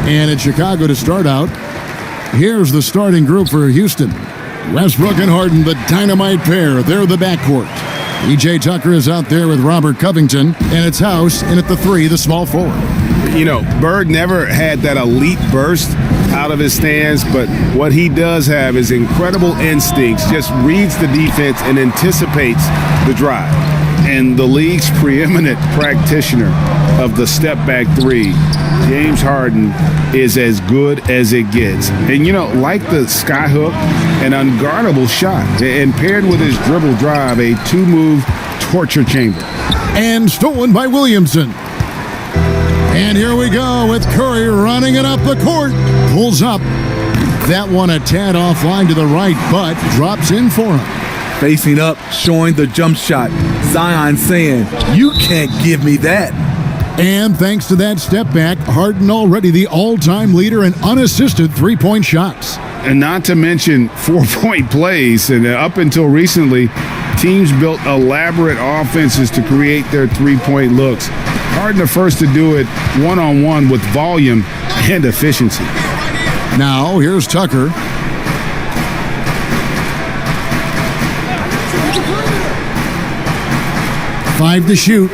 And it's Chicago to start out. Here's the starting group for Houston. Westbrook and Harden, the dynamite pair. They're the backcourt. E.J. Tucker is out there with Robert Covington. And it's House in at the 3, the small forward. You know, Bird never had that elite burst out of his stance, but what he does have is incredible instincts, just reads the defense and anticipates the drive. And the league's preeminent practitioner of the step-back 3, James Harden, is as good as it gets. And, you know, like the skyhook, an unguardable shot, and paired with his dribble drive, a 2-move torture chamber. And stolen by Williamson. And here we go with Curry running it up the court. Pulls up. That one a tad offline to the right, but drops in for him. Facing up, showing the jump shot. Zion saying, "You can't give me that." And thanks to that step back, Harden already the all-time leader in unassisted three-point shots. And not to mention 4-point plays. And up until recently, teams built elaborate offenses to create their three-point looks. Harden the first to do it one-on-one with volume and efficiency. Now, here's Tucker. Five to shoot.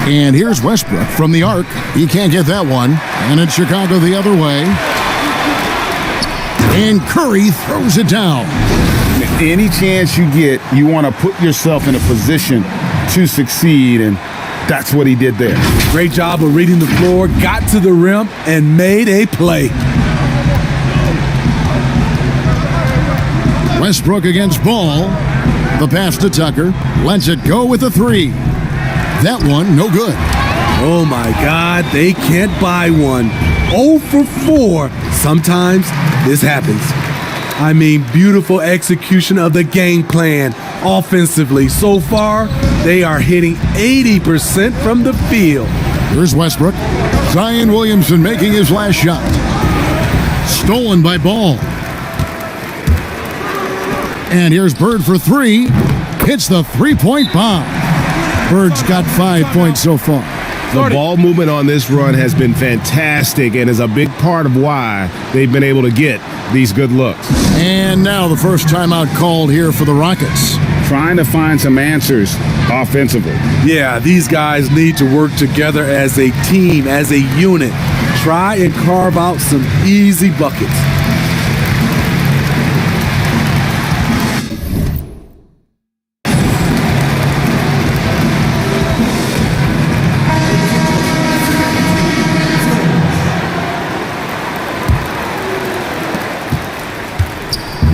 And here's Westbrook from the arc. He can't get that one. And it's Chicago the other way. And Curry throws it down. Any chance you get, you want to put yourself in a position to succeed, and that's what he did there. Great job of reading the floor, got to the rim, and made a play. Westbrook against Ball. The pass to Tucker. Lets it go with a 3. That one, no good. Oh my God, they can't buy one. 0 for 4. Sometimes this happens. I mean, beautiful execution of the game plan offensively. So far, they are hitting 80% from the field. Here's Westbrook. Zion Williamson making his last shot. Stolen by Ball. And here's Bird for 3. Hits the three-point bomb. Bird's got 5 points so far. The ball movement on this run has been fantastic and is a big part of why they've been able to get these good looks. And now the first timeout called here for the Rockets. Trying to find some answers offensively. Yeah, these guys need to work together as a team, as a unit. Try and carve out some easy buckets.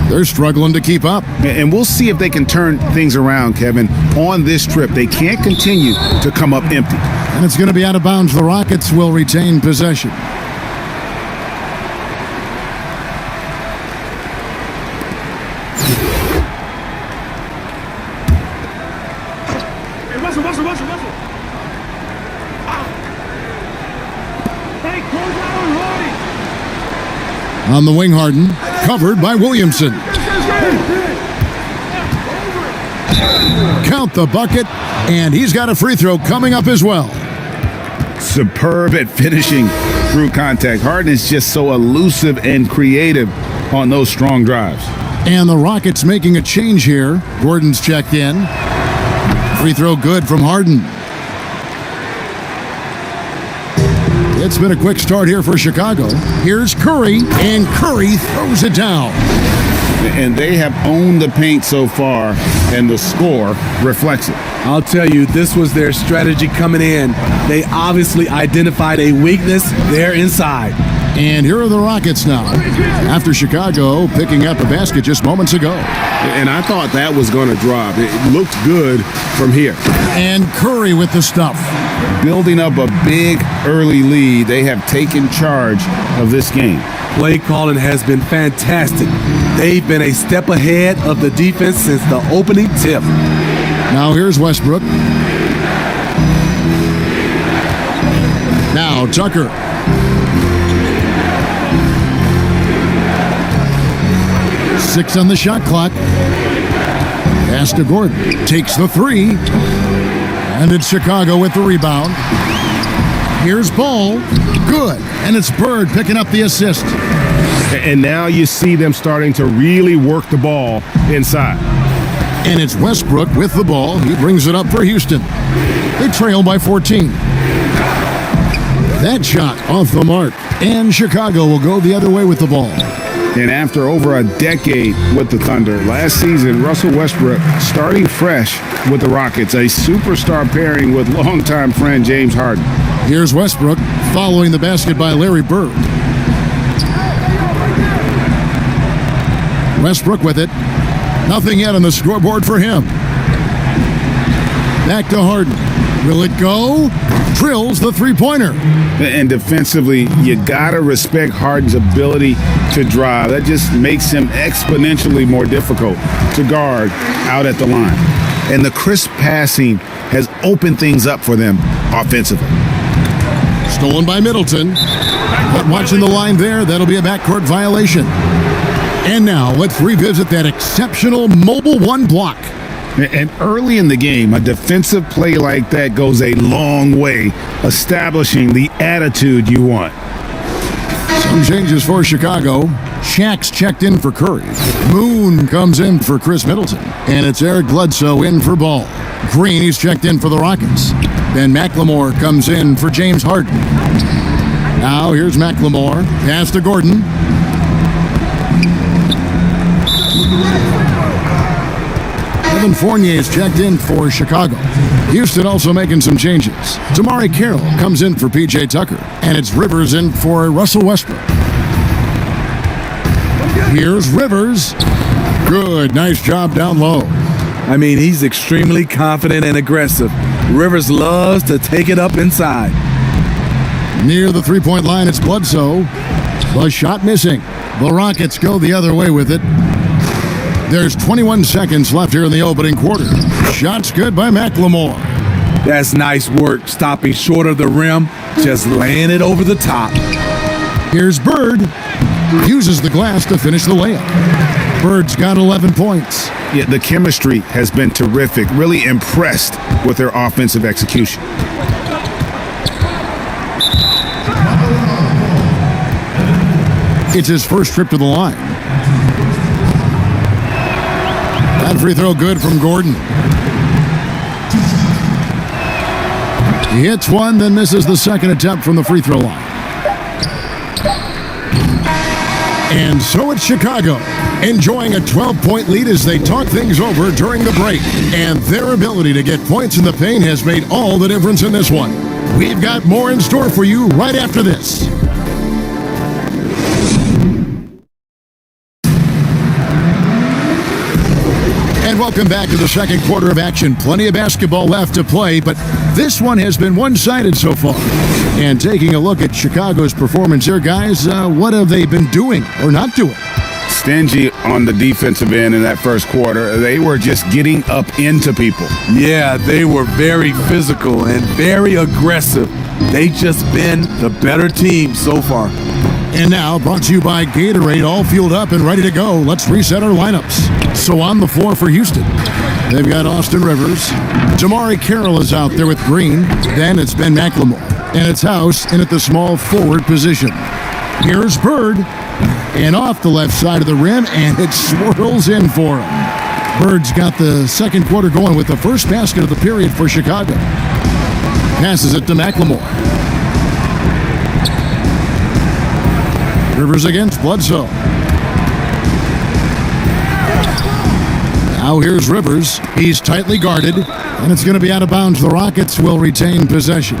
They're struggling to keep up. And we'll see if they can turn things around, Kevin, on this trip. They can't continue to come up empty. And it's going to be out of bounds. The Rockets will retain possession. Hey, Russell. Hey, close out on Hardy. On the wing, Harden. Covered by Williamson. Count the bucket, and he's got a free throw coming up as well. Superb at finishing through contact. Harden is just so elusive and creative on those strong drives. And the Rockets making a change here. Gordon's checked in. Free throw good from Harden. It's been a quick start here for Chicago. Here's Curry, and Curry throws it down. And they have owned the paint so far, and the score reflects it. I'll tell you, this was their strategy coming in. They obviously identified a weakness there inside. And here are the Rockets now, after Chicago picking up a basket just moments ago. And I thought that was going to drop. It looked good from here. And Curry with the stuff. Building up a big early lead, they have taken charge of this game. Play calling has been fantastic. They've been a step ahead of the defense since the opening tip. Now here's Westbrook. Now Tucker. Six on the shot clock. Pass to Gordon. Takes the 3. And it's Chicago with the rebound. Here's Ball. Good. And it's Bird picking up the assist. And now you see them starting to really work the ball inside. And it's Westbrook with the ball. He brings it up for Houston. They trail by 14. That shot off the mark. And Chicago will go the other way with the ball. And after over a decade with the Thunder, last season, Russell Westbrook starting fresh with the Rockets, a superstar pairing with longtime friend James Harden. Here's Westbrook following the basket by Larry Bird. Westbrook with it. Nothing yet on the scoreboard for him. Back to Harden. Will it go? Drills the three-pointer. And defensively, you got to respect Harden's ability to drive. That just makes him exponentially more difficult to guard out at the line. And the crisp passing has opened things up for them offensively. Stolen by Middleton. But watching the line there, that'll be a backcourt violation. And now let's revisit that exceptional mobile one block. And early in the game, a defensive play like that goes a long way, establishing the attitude you want. Some changes for Chicago. Shaq's checked in for Curry. Moon comes in for Chris Middleton. And it's Eric Bledsoe in for Ball. Green, he's checked in for the Rockets. Then McLemore comes in for James Harden. Now here's McLemore. Pass to Gordon. Evan Fournier is checked in for Chicago. Houston also making some changes. Damari Carroll comes in for P.J. Tucker. And it's Rivers in for Russell Westbrook. Here's Rivers. Good. Nice job down low. I mean, he's extremely confident and aggressive. Rivers loves to take it up inside. Near the three-point line, it's Bledsoe. The shot missing. The Rockets go the other way with it. There's 21 seconds left here in the opening quarter. Shot's good by McLemore. That's nice work, stopping short of the rim, just laying it over the top. Here's Bird. Uses the glass to finish the layup. Bird's got 11 points. Yeah, the chemistry has been terrific. Really impressed with their offensive execution. It's his first trip to the line. That free throw good from Gordon. He hits one, then misses the second attempt from the free throw line. And so it's Chicago, enjoying a 12-point lead as they talk things over during the break. And their ability to get points in the paint has made all the difference in this one. We've got more in store for you right after this. And welcome back to the second quarter of action. Plenty of basketball left to play, but this one has been one-sided so far. And taking a look at Chicago's performance here, guys, what have they been doing or not doing? Stingy on the defensive end in that first quarter. They were just getting up into people. Yeah, they were very physical and very aggressive. They just been the better team so far. And now, brought to you by Gatorade, all fueled up and ready to go. Let's reset our lineups. So on the floor for Houston, they've got Austin Rivers. Damari Carroll is out there with Green. Then it's Ben McLemore. And it's House in at the small forward position. Here's Bird. And off the left side of the rim, and it swirls in for him. Bird's got the second quarter going with the first basket of the period for Chicago. Passes it to McLemore. Rivers against Bledsoe. Now here's Rivers. He's tightly guarded, and it's going to be out of bounds. The Rockets will retain possession.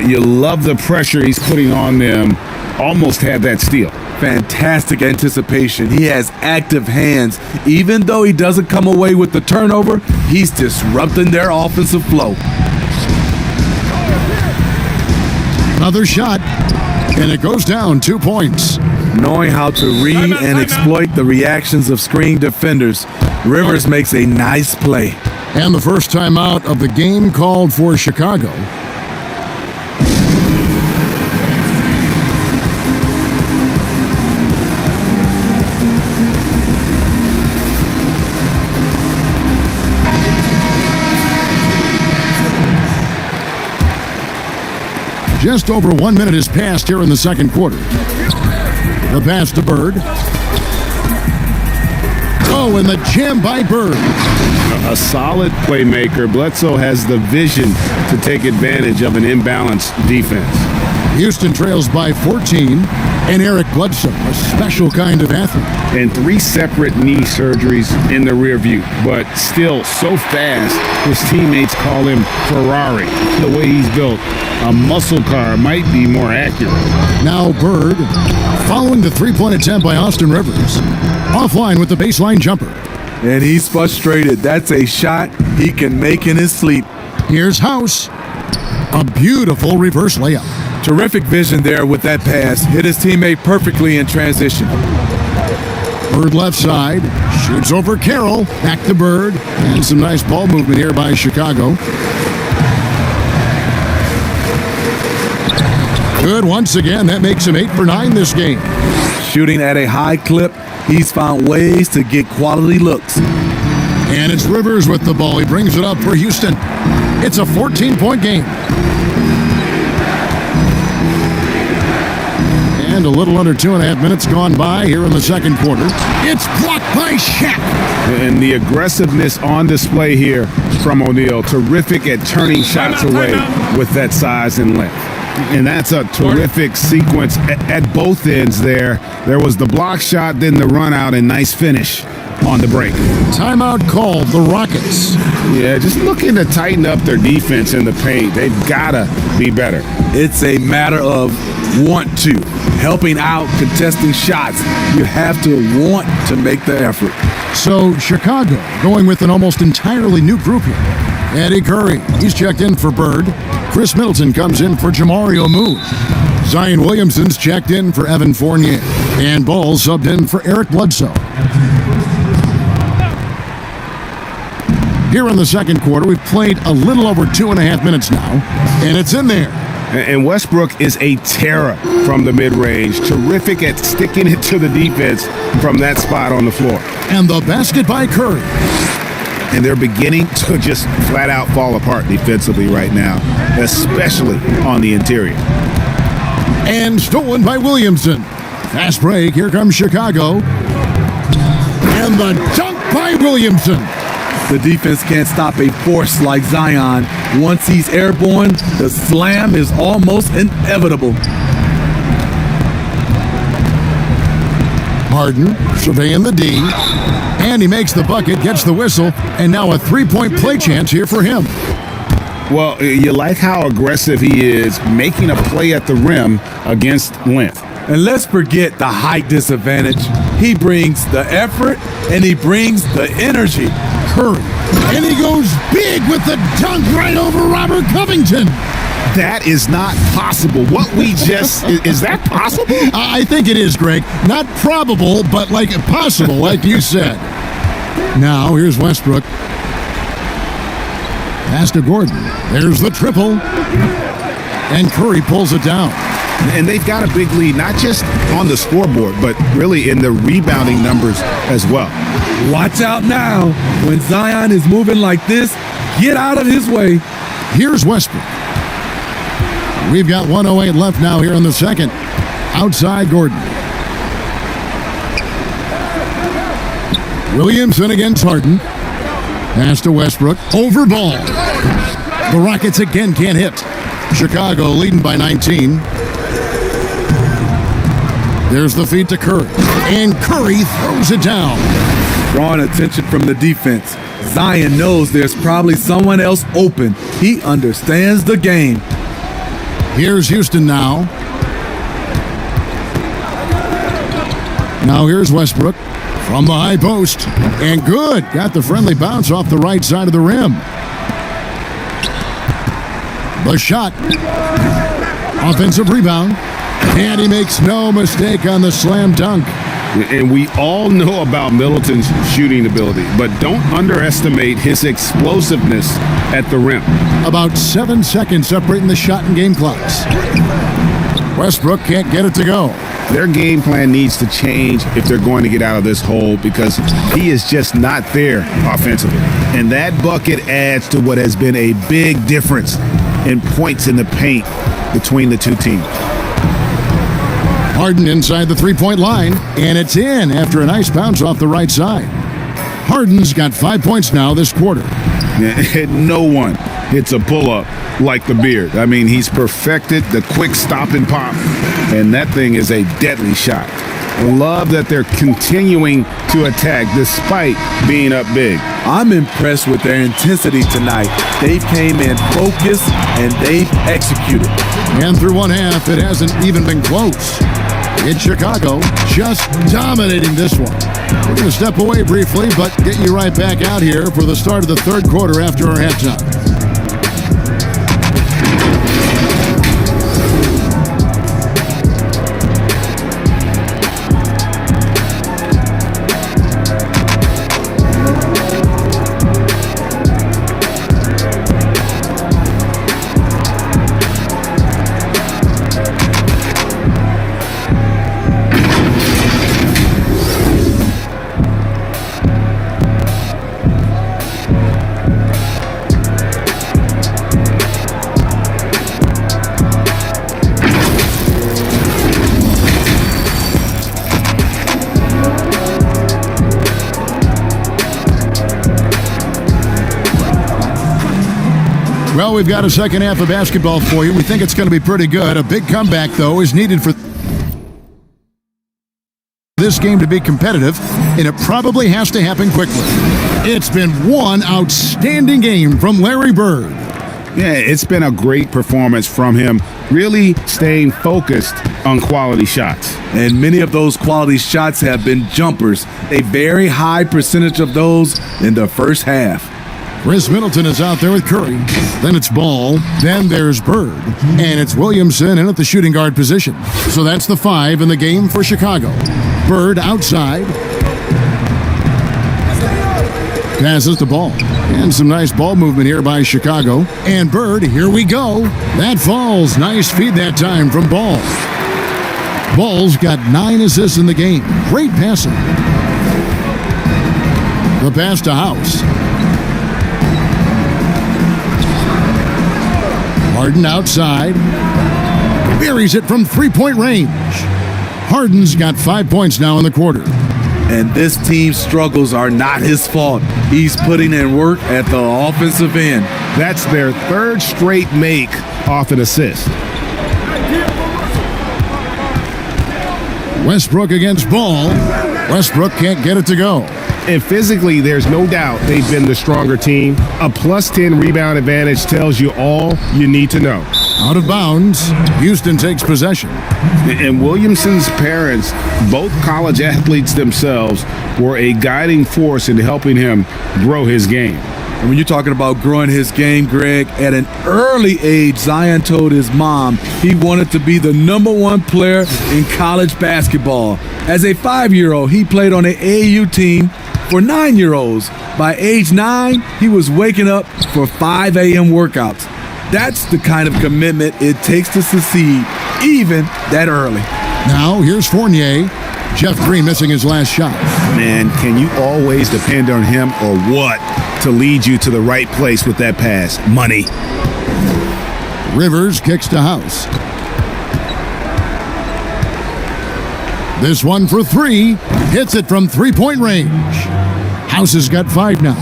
You love the pressure he's putting on them. Almost had that steal. Fantastic anticipation. He has active hands. Even though he doesn't come away with the turnover, he's disrupting their offensive flow. Another shot, and it goes down 2 points. Knowing how to read and exploit the reactions of screen defenders, Rivers makes a nice play. And the first timeout of the game called for Chicago. Just over 1 minute has passed here in the second quarter. The pass to Bird. Oh, and the jam by Bird. A solid playmaker. Bledsoe has the vision to take advantage of an imbalanced defense. Houston trails by 14, and Eric Bledsoe, a special kind of athlete. And 3 separate knee surgeries in the rear view, but still so fast, his teammates call him Ferrari. The way he's built, a muscle car might be more accurate. Now Bird, following the three-point attempt by Austin Rivers. Offline with the baseline jumper. And he's frustrated. That's a shot he can make in his sleep. Here's House. A beautiful reverse layup. Terrific vision there with that pass. Hit his teammate perfectly in transition. Bird left side. Shoots over Carroll. Back to Bird. And some nice ball movement here by Chicago. Good once again. That makes him 8 for 9 this game. Shooting at a high clip, he's found ways to get quality looks. And it's Rivers with the ball. He brings it up for Houston. It's a 14-point game. And a little under 2.5 minutes gone by here in the second quarter. It's blocked by Shaq. And the aggressiveness on display here from O'Neal. Terrific at turning shots away with that size and length. And that's a terrific sequence at both ends there. There was the block shot, then the run out, and nice finish on the break. Timeout called, the Rockets. Yeah, just looking to tighten up their defense in the paint. They've got to be better. It's a matter of want to. Helping out, contesting shots. You have to want to make the effort. So Chicago going with an almost entirely new group here. Eddie Curry, he's checked in for Bird. Chris Middleton comes in for Jamario Moon. Zion Williamson's checked in for Evan Fournier. And Ball subbed in for Eric Bledsoe. Here in the second quarter, we've played a little over 2.5 minutes now, and it's in there. And Westbrook is a terror from the mid-range. Terrific at sticking it to the defense from that spot on the floor. And the basket by Curry. And they're beginning to just flat out fall apart defensively right now, especially on the interior. And stolen by Williamson. Fast break, here comes Chicago. And the dunk by Williamson. The defense can't stop a force like Zion. Once he's airborne, the slam is almost inevitable. Harden surveying the D. And he makes the bucket, gets the whistle, and now a three-point play chance here for him. Well, you like how aggressive he is making a play at the rim against length. And let's forget the height disadvantage. He brings the effort and he brings the energy. Curry. And he goes big with the dunk right over Robert Covington. That is not possible. What we just, is that possible? I think it is, Greg. Not probable, but like possible, like you said. Now, here's Westbrook. Pass to Gordon. There's the triple. And Curry pulls it down. And they've got a big lead, not just on the scoreboard, but really in the rebounding numbers as well. Watch out now. When Zion is moving like this, get out of his way. Here's Westbrook. We've got 1:08 left now here in the second. Outside Gordon. Williamson against Harden. Pass to Westbrook. Over Ball. The Rockets again can't hit. Chicago leading by 19. There's the feed to Curry. And Curry throws it down. Drawing attention from the defense. Zion knows there's probably someone else open. He understands the game. Here's Houston now. Now here's Westbrook from the high post. And good. Got the friendly bounce off the right side of the rim. The shot. Offensive rebound. And he makes no mistake on the slam dunk. And we all know about Middleton's shooting ability, but don't underestimate his explosiveness at the rim. About 7 seconds separating the shot and game clocks. Westbrook can't get it to go. Their game plan needs to change if they're going to get out of this hole because he is just not there offensively. And that bucket adds to what has been a big difference in points in the paint between the two teams. Harden inside the three-point line, and it's in after a nice bounce off the right side. Harden's got 5 points now this quarter. No one hits a pull-up like the Beard. I mean, he's perfected the quick stop and pop, and that thing is a deadly shot. Love that they're continuing to attack despite being up big. I'm impressed with their intensity tonight. They came in focused and they've executed. And through one half, it hasn't even been close. It's Chicago just dominating this one. We're going to step away briefly, but get you right back out here for the start of the third quarter after our halftime. Well, we've got a second half of basketball for you. We think it's going to be pretty good. A big comeback, though, is needed for this game to be competitive, and it probably has to happen quickly. It's been one outstanding game from Larry Bird. Yeah, it's been a great performance from him, really staying focused on quality shots. And many of those quality shots have been jumpers, a very high percentage of those in the first half. Chris Middleton is out there with Curry. Then it's Ball. Then there's Bird. And it's Williamson in at the shooting guard position. So that's the 5 in the game for Chicago. Bird outside. Passes the ball. And some nice ball movement here by Chicago. And Bird, here we go. That falls. Nice feed that time from Ball. Ball's got 9 assists in the game. Great passing. The pass to House. Harden outside. Buries it from three-point range. Harden's got 5 points now in the quarter. And this team's struggles are not his fault. He's putting in work at the offensive end. That's their third straight make off an assist. Westbrook against Ball. Westbrook can't get it to go. And physically, there's no doubt they've been the stronger team. A +10 rebound advantage tells you all you need to know. Out of bounds, Houston takes possession. And Williamson's parents, both college athletes themselves, were a guiding force in helping him grow his game. And when you're talking about growing his game, Greg, at an early age, Zion told his mom he wanted to be the #1 player in college basketball. As a 5-year-old, he played on an AAU team for 9-year-olds. By age 9, he was waking up for 5 a.m. workouts. That's the kind of commitment it takes to succeed, even that early. Now, here's Fournier. Jeff Green missing his last shot. Man, can you always depend on him or what to lead you to the right place with that pass? Money. Rivers kicks to House. This one for 3. Hits it from three-point range. House has got 5 now.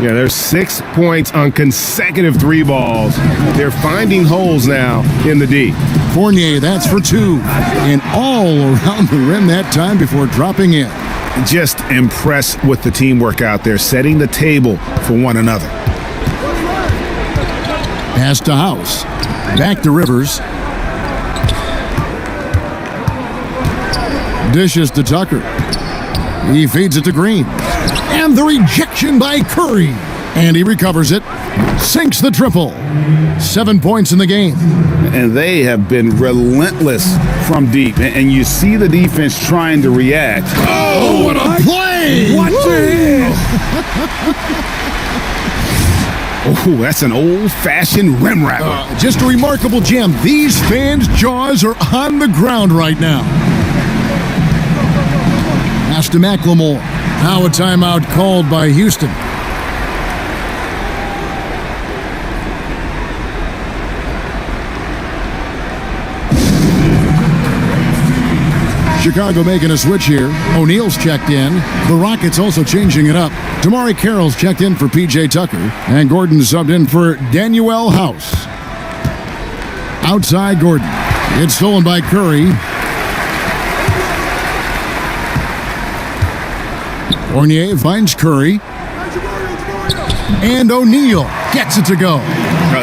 Yeah, there's 6 points on consecutive 3 balls. They're finding holes now in the D. Fournier, that's for 2. And all around the rim that time before dropping in. Just impressed with the teamwork out there, setting the table for one another. Pass to House. Back to Rivers. Dishes to Tucker. He feeds it to Green. And the rejection by Curry. And he recovers it. Sinks the triple. 7 points in the game. And they have been relentless from deep. And you see the defense trying to react. Oh, what a play! Watch your head! Oh, that's an old-fashioned rim wrapper. Just a remarkable gem. These fans' jaws are on the ground right now. Pass to McLemore. Now a timeout called by Houston. Chicago making a switch here. O'Neal's checked in. The Rockets also changing it up. Damari Carroll's checked in for P.J. Tucker. And Gordon subbed in for Danuel House. Outside Gordon. It's stolen by Curry. Fournier finds Curry. And O'Neal gets it to go.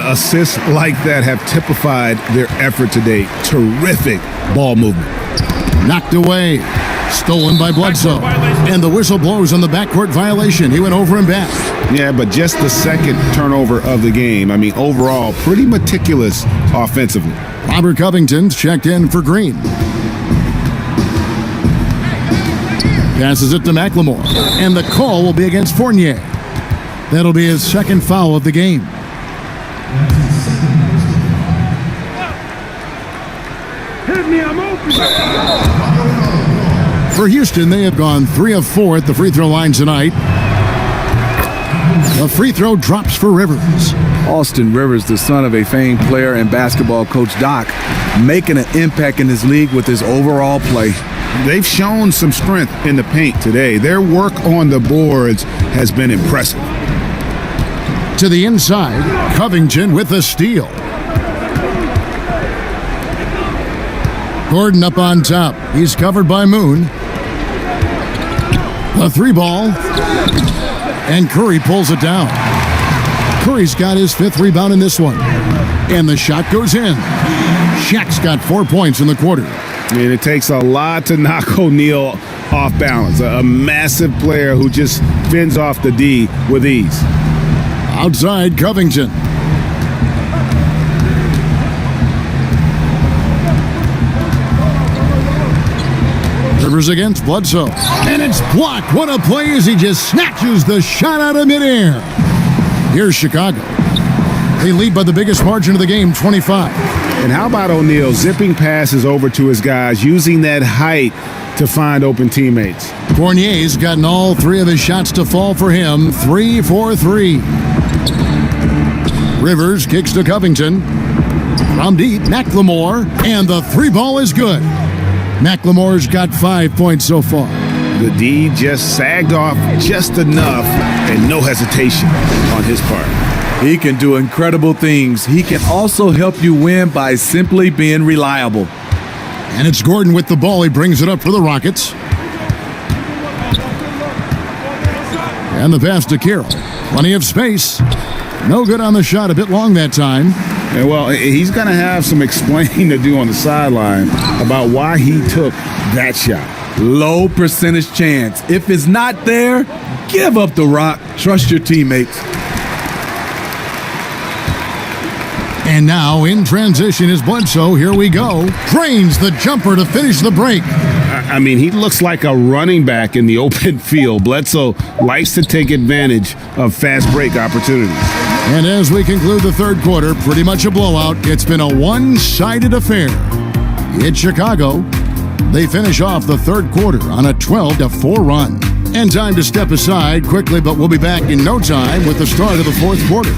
Assists like that have typified their effort today. Terrific ball movement. Knocked away. Stolen by Bledsoe. And the whistle blows on the backcourt violation. He went over and back. Yeah, but just the second turnover of the game. I mean, overall, pretty meticulous offensively. Robert Covington's checked in for Green. Passes it to McLemore. And the call will be against Fournier. That'll be his second foul of the game. Hit me, I'm open. For Houston, they have gone 3 of 4 at the free throw line tonight. The free throw drops for Rivers. Austin Rivers, the son of a famed player and basketball coach Doc, making an impact in this league with his overall play. They've shown some strength in the paint today. Their work on the boards has been impressive. To the inside, Covington with the steal. Gordon up on top. He's covered by Moon. The 3-ball. And Curry pulls it down. Curry's got his 5th rebound in this one. And the shot goes in. Shaq's got 4 points in the quarter. I mean, it takes a lot to knock O'Neal off balance. A massive player who just fends off the D with ease. Outside Covington. Rivers against Bledsoe. And it's blocked. What a play as he just snatches the shot out of midair. Here's Chicago. They lead by the biggest margin of the game, 25. And how about O'Neal zipping passes over to his guys, using that height to find open teammates? Fournier's gotten all 3 of his shots to fall for him. 3 for 3. Rivers kicks to Covington. From deep, McLemore. And the 3-ball is good. McLemore's got 5 points so far. The D just sagged off just enough and no hesitation on his part. He can do incredible things. He can also help you win by simply being reliable. And it's Gordon with the ball. He brings it up for the Rockets. And the pass to Carroll. Plenty of space. No good on the shot. A bit long that time. And well, he's going to have some explaining to do on the sideline about why he took that shot. Low percentage chance. If it's not there, give up the rock. Trust your teammates. And now in transition is Bledsoe. Here we go. Drains the jumper to finish the break. I mean, he looks like a running back in the open field. Bledsoe likes to take advantage of fast break opportunities. And as we conclude the third quarter, pretty much a blowout. It's been a one-sided affair. It's Chicago. They finish off the third quarter on a 12-4 run. And time to step aside quickly, but we'll be back in no time with the start of the fourth quarter.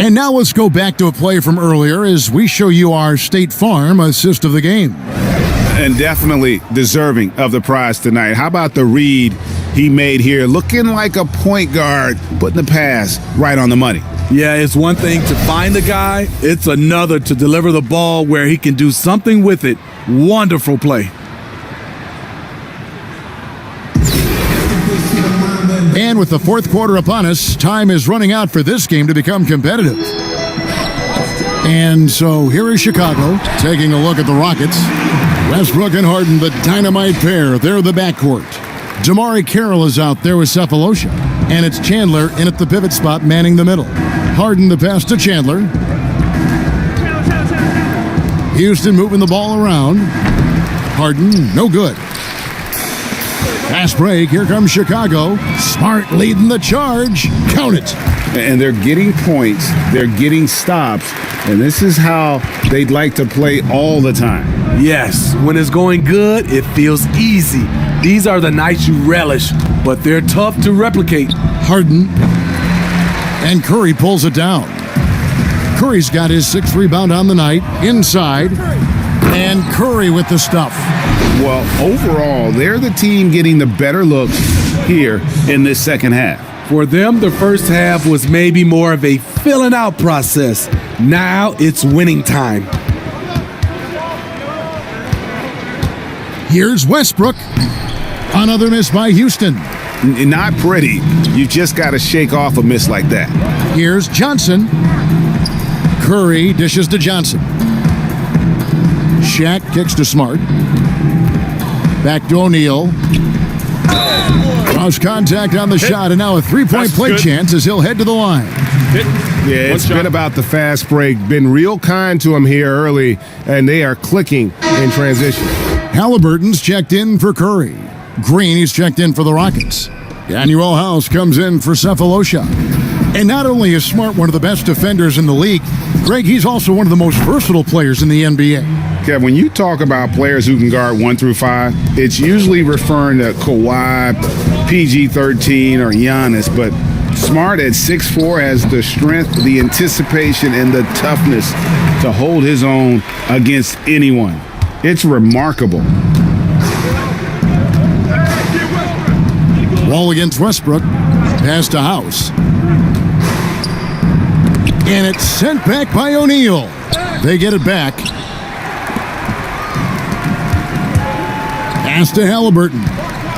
And now let's go back to a play from earlier as we show you our State Farm assist of the game. And definitely deserving of the prize tonight. How about the read he made here? Looking like a point guard, putting the pass right on the money. Yeah, it's one thing to find a guy. It's another to deliver the ball where he can do something with it. Wonderful play. And with the fourth quarter upon us, time is running out for this game to become competitive. And so here is Chicago taking a look at the Rockets. Westbrook and Harden, the dynamite pair. They're the backcourt. Damari Carroll is out there with Cephalosha. And it's Chandler in at the pivot spot manning the middle. Harden the pass to Chandler. Houston moving the ball around. Harden, no good. Fast break, here comes Chicago. Smart leading the charge. Count it. And they're getting points, they're getting stops, and this is how they'd like to play all the time. Yes, when it's going good, it feels easy. These are the nights you relish, but they're tough to replicate. Harden. And Curry pulls it down. Curry's got his 6th rebound on the night. Inside. And Curry with the stuff. Well, overall, they're the team getting the better looks here in this second half. For them, the first half was maybe more of a filling out process. Now it's winning time. Here's Westbrook. Another miss by Houston. Not pretty. You just got to shake off a miss like that. Here's Johnson. Curry dishes to Johnson. Shaq kicks to Smart. Back to O'Neal. Cross contact on the shot, and now a three-point play chance as he'll head to the line. Yeah, it's been about the fast break. Been real kind to him here early, and they are clicking in transition. Halliburton's checked in for Curry. Green, he's checked in for the Rockets. Daniel House comes in for Cephalosha. And not only is Smart one of the best defenders in the league, Greg, he's also one of the most versatile players in the NBA. Kev, when you talk about players who can guard 1 through 5, it's usually referring to Kawhi, PG-13, or Giannis, but Smart at 6'4" has the strength, the anticipation, and the toughness to hold his own against anyone. It's remarkable. Wall against Westbrook. Pass to House. And it's sent back by O'Neal. They get it back. Pass to Halliburton.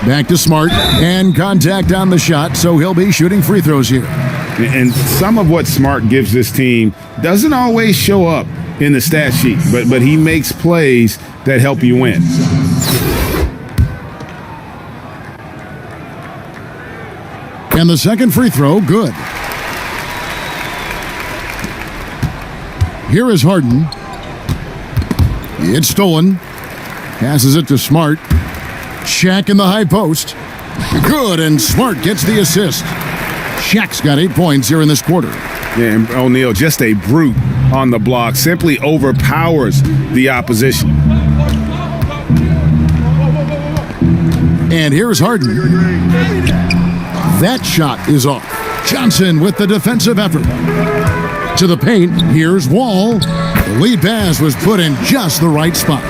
Back to Smart. And contact on the shot, so he'll be shooting free throws here. And some of what Smart gives this team doesn't always show up in the stat sheet, but he makes plays that help you win. And the second free throw, good. Here is Harden. It's stolen. Passes it to Smart. Shaq in the high post. Good, and Smart gets the assist. Shaq's got 8 points here in this quarter. Yeah, and O'Neal, just a brute on the block, simply overpowers the opposition. And here's Harden. That shot is off. Johnson with the defensive effort. To the paint, here's Wall. The lead pass was put in just the right spot.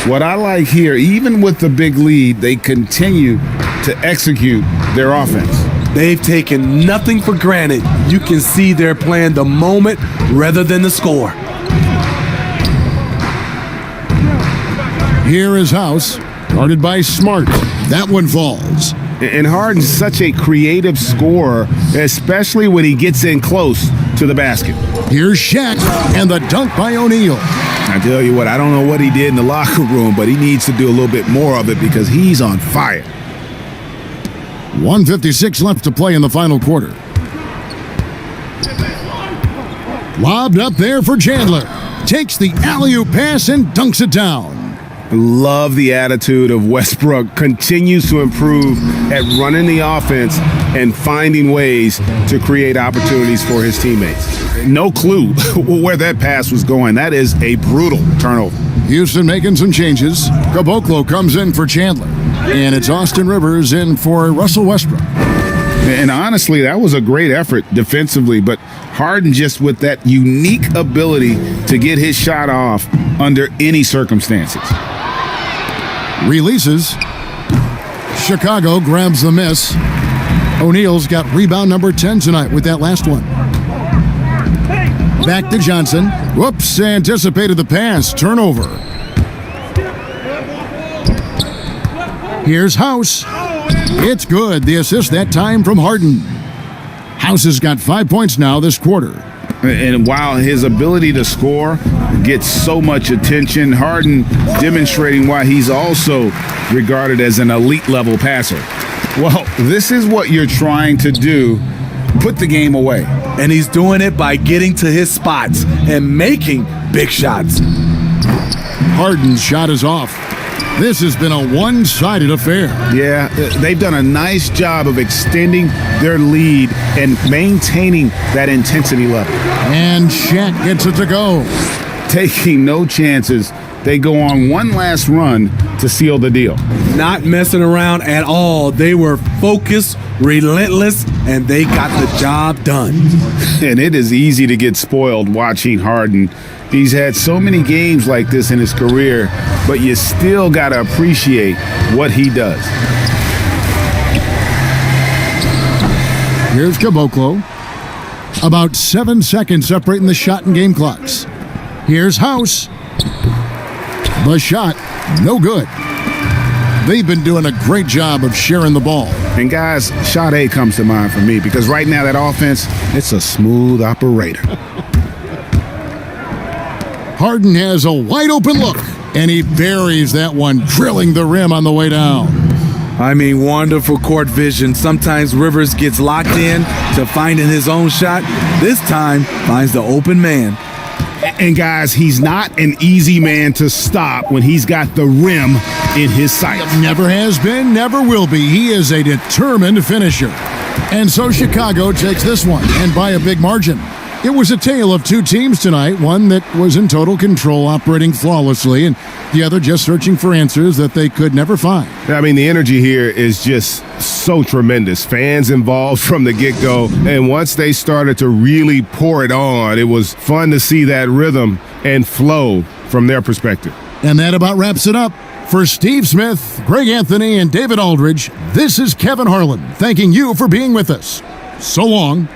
What I like here, even with the big lead, they continue to execute their offense. They've taken nothing for granted. You can see they're playing the moment rather than the score. Here is House, guarded by Smart. That one falls. And Harden's such a creative scorer, especially when he gets in close to the basket. Here's Shaq, and the dunk by O'Neal. I tell you what, I don't know what he did in the locker room, but he needs to do a little bit more of it because he's on fire. 1:56 left to play in the final quarter. Lobbed up there for Chandler. Takes the alley-oop pass and dunks it down. Love the attitude of Westbrook. Continues to improve at running the offense and finding ways to create opportunities for his teammates. No clue where that pass was going. That is a brutal turnover. Houston making some changes. Caboclo comes in for Chandler. And it's Austin Rivers in for Russell Westbrook. And honestly, that was a great effort defensively, but Harden just with that unique ability to get his shot off under any circumstances. Releases. Chicago grabs the miss. O'Neal's got rebound number 10 tonight with that last one. Back to Johnson. Whoops, anticipated the pass. Turnover. Here's House. It's good. The assist that time from Harden. House has got 5 points now this quarter. And while his ability to score gets so much attention, Harden demonstrating why he's also regarded as an elite level passer. Well, this is what you're trying to do. Put the game away. And he's doing it by getting to his spots and making big shots. Harden's shot is off. This has been a one-sided affair. Yeah, they've done a nice job of extending their lead and maintaining that intensity level. And Shaq gets it to go. Taking no chances, they go on one last run to seal the deal. Not messing around at all. They were focused, relentless, and they got the job done. And it is easy to get spoiled watching Harden. He's had so many games like this in his career, but you still got to appreciate what he does. Here's Caboclo. About 7 seconds separating the shot and game clocks. Here's House. The shot, no good. They've been doing a great job of sharing the ball. And guys, Sade comes to mind for me because right now that offense, it's a smooth operator. Harden has a wide open look, and he buries that one, drilling the rim on the way down. I mean, wonderful court vision. Sometimes Rivers gets locked in to finding his own shot. This time, finds the open man. And guys, he's not an easy man to stop when he's got the rim in his sights. Never has been, never will be. He is a determined finisher. And so Chicago takes this one, and by a big margin. It was a tale of two teams tonight, one that was in total control, operating flawlessly, and the other just searching for answers that they could never find. I mean, the energy here is just so tremendous. Fans involved from the get-go, and once they started to really pour it on, it was fun to see that rhythm and flow from their perspective. And that about wraps it up. For Steve Smith, Greg Anthony, and David Aldridge, this is Kevin Harlan thanking you for being with us. So long.